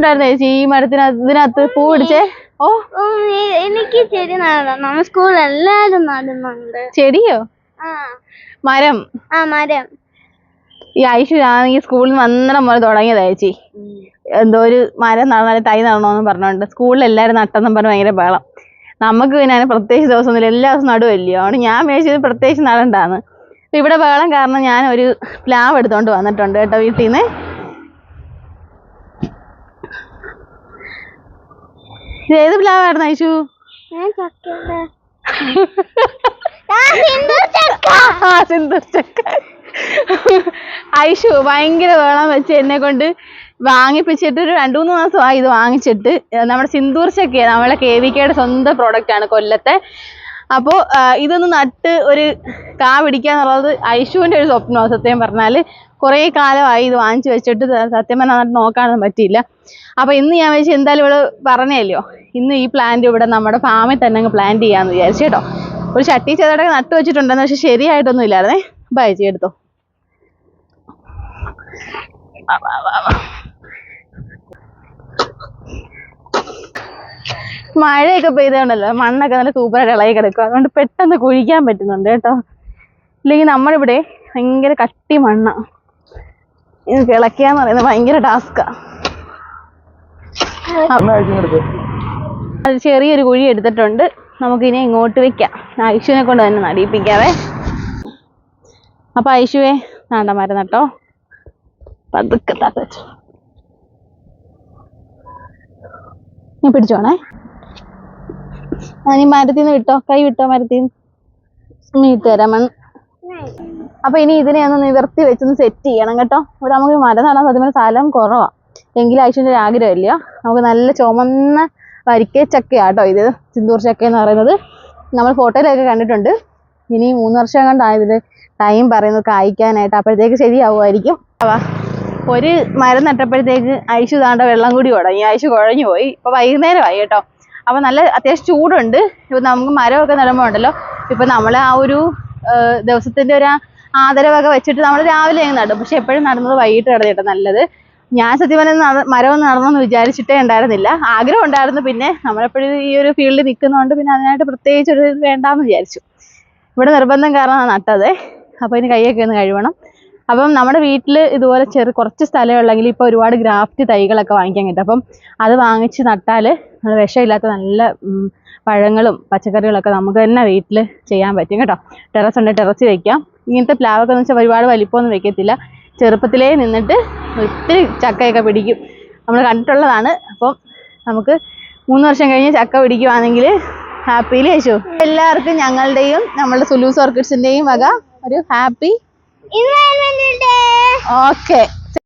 ഉണ്ടായിരുന്നു ചേച്ചി ഈ ഇതിനകത്ത് പൂ പിടിച്ചേ? ഓ എനിക്ക് ചെടി നടണം. നമ്മുടെ സ്കൂളിൽ എല്ലാരും നടുന്നുണ്ട്. ചെടിയോ? മരം. മരം. ഈ ഐഷു ആണെങ്കിൽ സ്കൂളിൽ നിന്ന് വന്നണം പോലെ തുടങ്ങിയതാ ചേച്ചി. എന്തോ ഒരു മരം നടന്നാല് തൈ നടണമെന്ന് പറഞ്ഞോണ്ട് സ്കൂളിൽ എല്ലാരും നട്ടെന്നും പറഞ്ഞ് ഭയങ്കര ബഹളം. നമുക്ക് പിന്നെ പ്രത്യേകിച്ച് ദിവസമൊന്നുമില്ല, എല്ലാ ദിവസവും നടുവല്ലയോ. അതുകൊണ്ട് ഞാൻ മേടിച്ചത് പ്രത്യേകിച്ച് നടണ്ടാന്ന്. ഇവിടെ ബഹളം കാരണം ഞാൻ ഒരു പ്ലാവ് എടുത്തോണ്ട് വന്നിട്ടുണ്ട് കേട്ടോ വീട്ടിൽ നിന്ന്. ഇത് ഏത് പ്ലാവായിരുന്നു ഐഷു? സിന്ദൂർ ചക്ക. ഐഷു ഭയങ്കര വേളം വെച്ച് എന്നെ കൊണ്ട് വാങ്ങിപ്പിച്ചിട്ട് ഒരു 2-3 മാസമായി ഇത് വാങ്ങിച്ചിട്ട്. നമ്മുടെ സിന്ദൂർ ചക്കയാണ്, നമ്മളെ KVKയുടെ സ്വന്തം പ്രോഡക്റ്റ് ആണ് കൊല്ലത്തെ. അപ്പോൾ ഇതൊന്ന് നട്ട് ഒരു കാ പിടിക്കാന്നുള്ളത് ഐഷുവിൻ്റെ ഒരു സ്വപ്നമാണ്. സത്യം പറഞ്ഞാൽ കുറേ കാലമായി ഇത് വാങ്ങിച്ചു വെച്ചിട്ട് സത്യം പറഞ്ഞാൽ നോക്കാനൊന്നും പറ്റിയില്ല. അപ്പോൾ ഇന്ന് ഞാൻ വെച്ച് എന്തായാലും ഇവിടെ പറഞ്ഞല്ലോ, ഇന്ന് ഈ പ്ലാന്റ് ഇവിടെ നമ്മുടെ ഫാമിൽ തന്നെ അങ്ങ് പ്ലാന്റ് ചെയ്യാമെന്ന് വിചാരിച്ചു കേട്ടോ. ഒരു ചട്ടി ചെറുതൊക്കെ നട്ടു വെച്ചിട്ടുണ്ടെന്ന്, പക്ഷെ ശരിയായിട്ടൊന്നും ഇല്ലായിരുന്നേ. ബൈച്ചി എടുത്തോ. മഴയൊക്കെ പെയ്തുകൊണ്ടല്ലോ മണ്ണൊക്കെ നല്ല സൂപ്പറായിട്ട് ഇളകി കിടക്കും. അതുകൊണ്ട് പെട്ടെന്ന് കുഴിക്കാൻ പറ്റുന്നുണ്ട് കേട്ടോ. ഇല്ലെങ്കിൽ നമ്മളിവിടെ ഭയങ്കര കട്ടി മണ്ണാണ്. ഇത് കിളയ്ക്കാന്ന് പറയുന്നത് ഭയങ്കര ടാസ്കാ. അത് ചെറിയൊരു കുഴി എടുത്തിട്ടുണ്ട്. നമുക്കിനി ഇങ്ങോട്ട് വെക്കാം. ഐഷുവിനെ കൊണ്ട് തന്നെ നടിയിപ്പിക്കാവേ. അപ്പൊ ഐഷുവേ നാണ്ട മരം നട്ടോ. പതുക്കെ തച്ചു നീ പിടിച്ചോണേ. നീ മരത്തിൽ നിന്ന് വിട്ടോ, കൈ വിട്ടോ മരത്തിൽ നിന്ന്. നീട്ട് തരാം മണ്ണ്. അപ്പൊ ഇനി ഇതിനെ ഒന്ന് നിവർത്തി വെച്ചൊന്ന് സെറ്റ് ചെയ്യണം കേട്ടോ. ഇവിടെ നമുക്ക് മരം നടാൻ സത്യം സ്ഥലം കുറവാ. എങ്കിലും ഐശ്വര്യ ഒരു ആഗ്രഹമില്ല. നമുക്ക് നല്ല ചുമന്ന വരിക്ക ചക്കയാട്ടോ ഇത്, സിന്ദൂർ ചക്ക എന്ന് പറയുന്നത്. നമ്മൾ ഫോട്ടോയിലൊക്കെ കണ്ടിട്ടുണ്ട്. ഇനി 3 വർഷം കണ്ടായതിൽ ടൈം പറയുന്നത് കായ്ക്കാനായിട്ട്. അപ്പോഴത്തേക്ക് ശരിയാവുമായിരിക്കും. ഒരു മരം നട്ടപ്പോഴത്തേക്ക് ഐഷു താണ്ട വെള്ളം കൂടി തുടങ്ങി. ഐഷു കുഴഞ്ഞു പോയി. ഇപ്പൊ വൈകുന്നേരമായി കേട്ടോ. അപ്പൊ നല്ല അത്യാവശ്യം ചൂടുണ്ട്. ഇപ്പൊ നമുക്ക് മരമൊക്കെ നടുമ്പോൾ ഉണ്ടല്ലോ, ഇപ്പൊ നമ്മളെ ആ ഒരു ദിവസത്തിന്റെ ഒരു ആദരവൊക്കെ വെച്ചിട്ട് നമ്മൾ രാവിലെ നടും. പക്ഷെ എപ്പോഴും നടുന്നത് വൈകിട്ട് കിടന്നിട്ട് നല്ലത്. ഞാൻ സത്യം പറഞ്ഞാൽ മരമൊന്നും നടണമെന്ന് വിചാരിച്ചിട്ടേ ഉണ്ടായിരുന്നില്ല. ആഗ്രഹം ഉണ്ടായിരുന്നു. പിന്നെ നമ്മളെപ്പോഴും ഈ ഒരു ഫീൽഡിൽ നിൽക്കുന്നതുകൊണ്ട് പിന്നെ അതിനായിട്ട് പ്രത്യേകിച്ച് ഒരു വേണ്ടാന്ന് വിചാരിച്ചു. ഇവിടെ നിർബന്ധം കാരണം നട്ടത്. അപ്പോൾ ഇനി കൈയൊക്കെ ഒന്ന് കഴുകണം. അപ്പം നമ്മുടെ വീട്ടിൽ ഇതുപോലെ കുറച്ച് സ്ഥലമേ ഉള്ളെങ്കിൽ ഇപ്പോൾ ഒരുപാട് ഗ്രാഫ്റ്റ് തൈകളൊക്കെ വാങ്ങിക്കാൻ കിട്ടും. അപ്പം അത് വാങ്ങിച്ച് നട്ടാൽ നമ്മൾ വിഷമില്ലാത്ത നല്ല പഴങ്ങളും പച്ചക്കറികളൊക്കെ നമുക്ക് തന്നെ വീട്ടിൽ ചെയ്യാൻ പറ്റും കേട്ടോ. ടെറസ് ഉണ്ട്, ടെറസിൽ വെക്കാം. ഇങ്ങനത്തെ പ്ലാവൊക്കെ എന്ന് വെച്ചാൽ ഒരുപാട് വലിപ്പമൊന്നും വെക്കത്തില്ല. ചെറുപ്പത്തിലേ നിന്നിട്ട് ഒത്തിരി ചക്കയൊക്കെ പിടിക്കും. നമ്മൾ കണ്ടിട്ടുള്ളതാണ്. അപ്പം നമുക്ക് 3 വർഷം കഴിഞ്ഞ് ചക്ക പിടിക്കുവാണെങ്കിൽ ഹാപ്പിയിൽ യേശു. എല്ലാവർക്കും ഞങ്ങളുടെയും നമ്മളുടെ സുലൂസ് ഓർക്കിഡ്സിന്റെയും വക ഒരു ഹാപ്പി. ഓക്കെ.